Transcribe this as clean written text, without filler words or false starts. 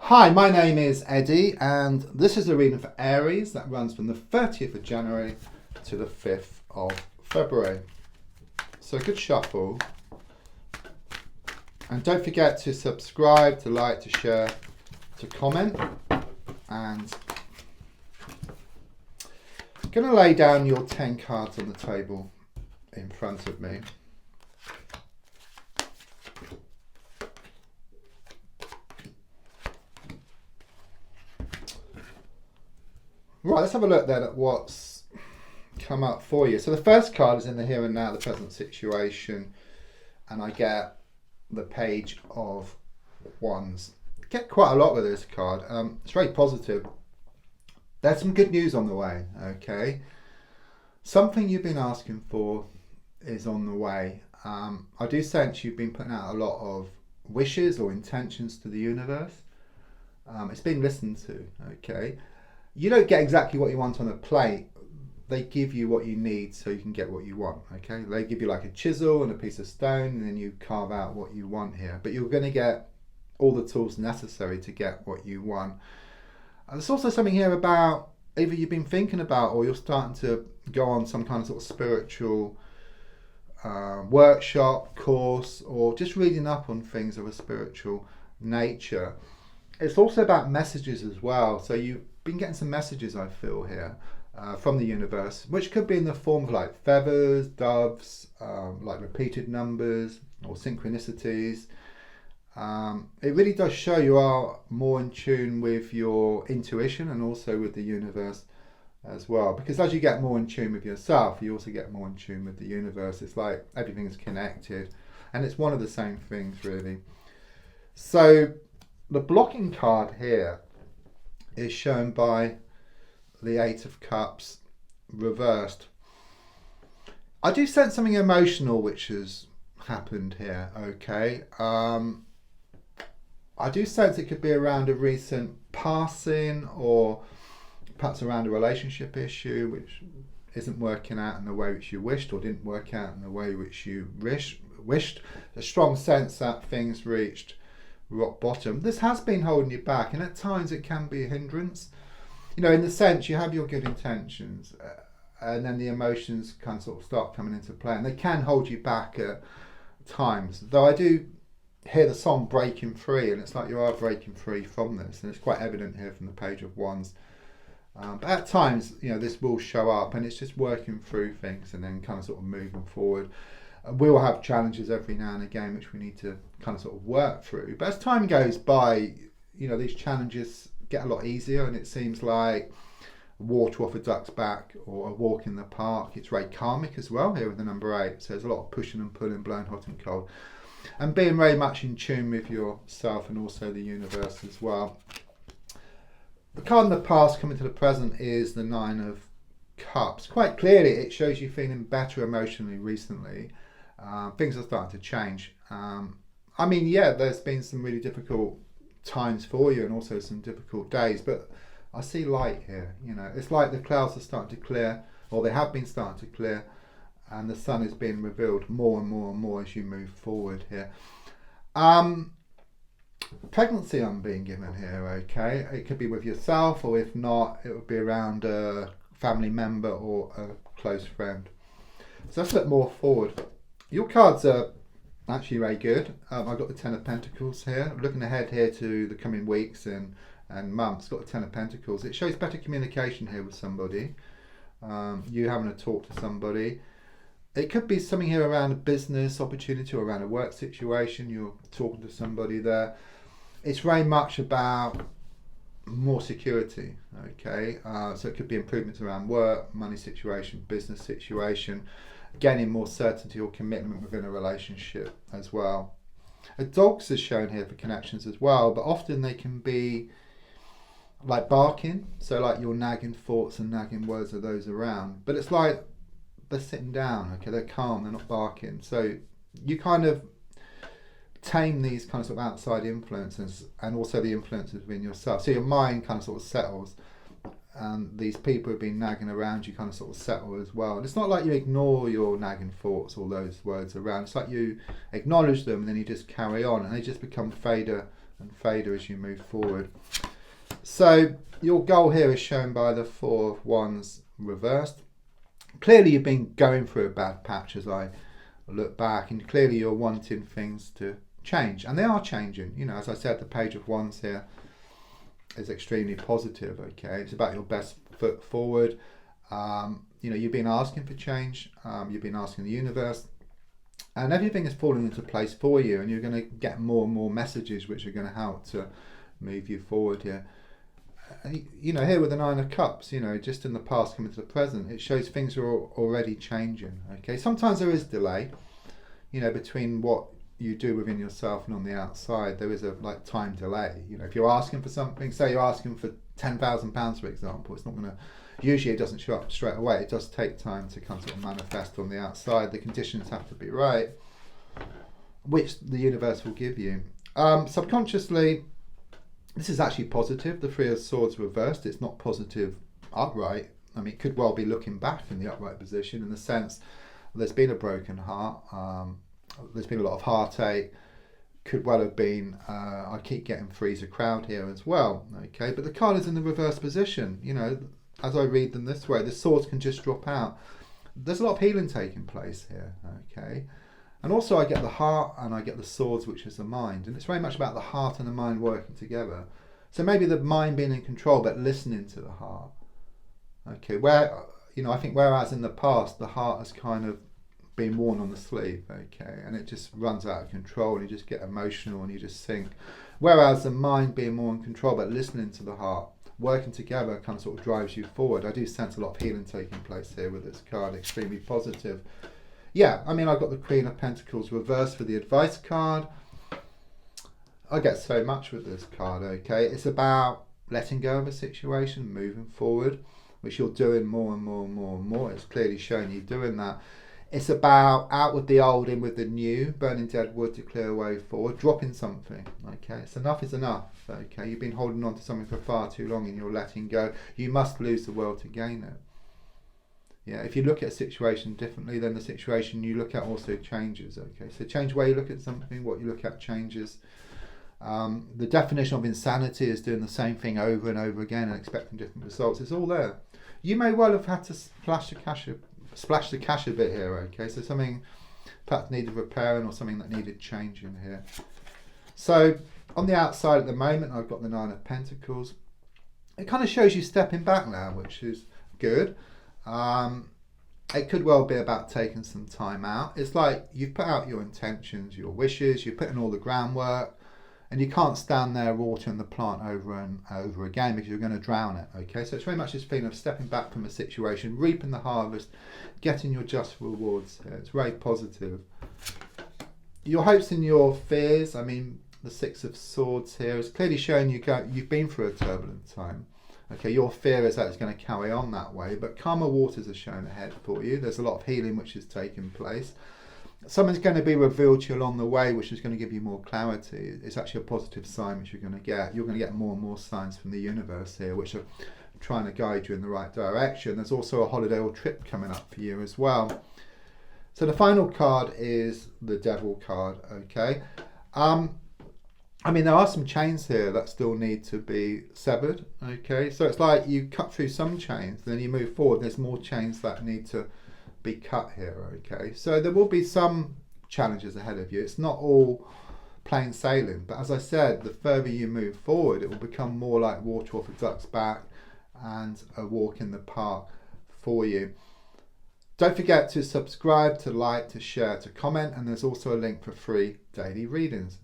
Hi, my name is Eddie, and this is a reading for Aries that runs from the 30th of January to the 5th of February. So, good shuffle. And don't forget to subscribe, to like, to share, to comment. And I'm going to lay down your 10 cards on the table in front of me. Right, let's have a look then at what's come up for you. So the first card is in the here and now, the present situation, and I get the Page of Wands. Get quite a lot with this card. It's very positive. There's some good news on the way, okay? Something you've been asking for is on the way. I do sense you've been putting out a lot of wishes or intentions to the universe. It's being listened to, okay? You don't get exactly what you want on a plate. They give you what you need so you can get what you want, okay? They give you like a chisel and a piece of stone, and then you carve out what you want here. But you're going to get all the tools necessary to get what you want. There's also something here about either you've been thinking about or you're starting to go on some kind of sort of spiritual workshop, course, or just reading up on things of a spiritual nature. It's also about messages as well. So you've been getting some messages, I feel here, from the universe, which could be in the form of like feathers, doves, like repeated numbers or synchronicities. It really does show you are more in tune with your intuition and also with the universe as well, because as you get more in tune with yourself, you also get more in tune with the universe. It's like everything's connected, and it's one of the same things really. So the blocking card here is shown by the Eight of Cups reversed. I do sense something emotional which has happened here, okay? I do sense it could be around a recent passing, or perhaps around a relationship issue which isn't working out in the way which you wished, or didn't work out in the way which you wished. A strong sense that things reached rock bottom. This has been holding you back, and at times it can be a hindrance. You know, in the sense you have your good intentions, and then the emotions kind of sort of start coming into play, and they can hold you back at times. Though I do hear the song Breaking Free, and it's like you are breaking free from this, and it's quite evident here from the Page of Wands. But at times, you know, this will show up, and it's just working through things and then kind of sort of moving forward. We will have challenges every now and again which we need to kind of sort of work through. But as time goes by, you know, these challenges get a lot easier, and it seems like water off a duck's back or a walk in the park. It's very karmic as well here with the number 8. So there's a lot of pushing and pulling, blowing hot and cold, and being very much in tune with yourself and also the universe as well. The card in the past coming to the present is the Nine of Cups. Quite clearly it shows you feeling better emotionally recently. Things are starting to change. I mean, yeah, there's been some really difficult times for you and also some difficult days, but I see light here. You know, it's like the clouds are starting to clear, or they have been starting to clear, and the sun is being revealed more and more and more as you move forward here. Pregnancy I'm being given here, okay? It could be with yourself, or if not, it would be around a family member or a close friend. So let's look more forward. Your cards are actually very good. I've got the Ten of Pentacles here. I'm looking ahead here to the coming weeks and months. Got the Ten of Pentacles. It shows better communication here with somebody. You having a talk to somebody. It could be something here around a business opportunity or around a work situation. You're talking to somebody there. It's very much about more security, okay? So it could be improvements around work, money situation, business situation, gaining more certainty or commitment within a relationship as well. Dogs is shown here for connections as well, but often they can be like barking, so like your nagging thoughts and nagging words of those around, but it's like they're sitting down, okay, they're calm, they're not barking. So you kind of tame these kind of outside influences and also the influences within yourself. So your mind kind of sort of settles, and these people who've been nagging around you kind of sort of settle as well. And it's not like you ignore your nagging thoughts, all those words around. It's like you acknowledge them and then you just carry on, and they just become fader and fader as you move forward. So your goal here is shown by the Four of Wands reversed. Clearly you've been going through a bad patch as I look back, and clearly you're wanting things to change, and they are changing. You know, as I said, the Page of Wands here is extremely positive. Okay, it's about your best foot forward. You know, you've been asking for change, you've been asking the universe, and everything is falling into place for you, and you're going to get more and more messages which are going to help to move you forward here. You know, here with the Nine of Cups, you know, just in the past coming to the present, it shows things are already changing. Okay, sometimes there is delay, you know, between what you do within yourself and on the outside. There is a time delay. You know, if you're asking for something, say you're asking for £10,000 for example, it's not going to, usually it doesn't show up straight away. It does take time to kind of manifest on the outside. The conditions have to be right, which the universe will give you. Subconsciously, this is actually positive. The Three of Swords reversed. It's not positive upright. I mean, it could well be looking back in the upright position, in the sense there's been a broken heart. There's been a lot of heartache. Could well have been, I keep getting threes of crowd here as well. Okay, but the card is in the reverse position. You know, as I read them this way, the swords can just drop out. There's a lot of healing taking place here. Okay. And also I get the heart and I get the swords, which is the mind. And it's very much about the heart and the mind working together. So maybe the mind being in control, but listening to the heart. Okay, where, you know, I think whereas in the past, the heart has kind of been worn on the sleeve, okay, and it just runs out of control and you just get emotional and you just sink. Whereas the mind being more in control, but listening to the heart, working together kind of sort of drives you forward. I do sense a lot of healing taking place here with this card, extremely positive. Yeah, I mean, I've got the Queen of Pentacles reversed for the advice card. I get so much with this card, okay? It's about letting go of a situation, moving forward, which you're doing more and more and more and more. It's clearly showing you doing that. It's about out with the old, in with the new, burning dead wood to clear a way forward, dropping something, okay? It's enough is enough, okay? You've been holding on to something for far too long and you're letting go. You must lose the world to gain it. Yeah, if you look at a situation differently, then the situation you look at also changes, okay? So change the way you look at something, what you look at changes. The definition of insanity is doing the same thing over and over again and expecting different results. It's all there. You may well have had to splash the cash a bit here, okay? So something perhaps needed repairing or something that needed changing here. So on the outside at the moment, I've got the Nine of Pentacles. It kind of shows you stepping back now, which is good. It could well be about taking some time out. It's like you've put out your intentions, your wishes, you've put in all the groundwork, and you can't stand there watering the plant over and over again because you're going to drown it, okay? So it's very much this feeling of stepping back from a situation, reaping the harvest, getting your just rewards here. It's very positive. Your hopes and your fears, I mean, the Six of Swords here is clearly showing you've been through a turbulent time. Okay, your fear is that it's going to carry on that way, but calmer waters are shown ahead for you. There's a lot of healing which is taking place. Something's going to be revealed to you along the way, which is going to give you more clarity. It's actually a positive sign which you're going to get. You're going to get more and more signs from the universe here, which are trying to guide you in the right direction. There's also a holiday or trip coming up for you as well. So the final card is the Devil card, okay? I mean, there are some chains here that still need to be severed, okay? So it's like you cut through some chains, then you move forward, there's more chains that need to be cut here, okay? So there will be some challenges ahead of you. It's not all plain sailing, but as I said, the further you move forward, it will become more like water off a duck's back and a walk in the park for you. Don't forget to subscribe, to like, to share, to comment, and there's also a link for free daily readings.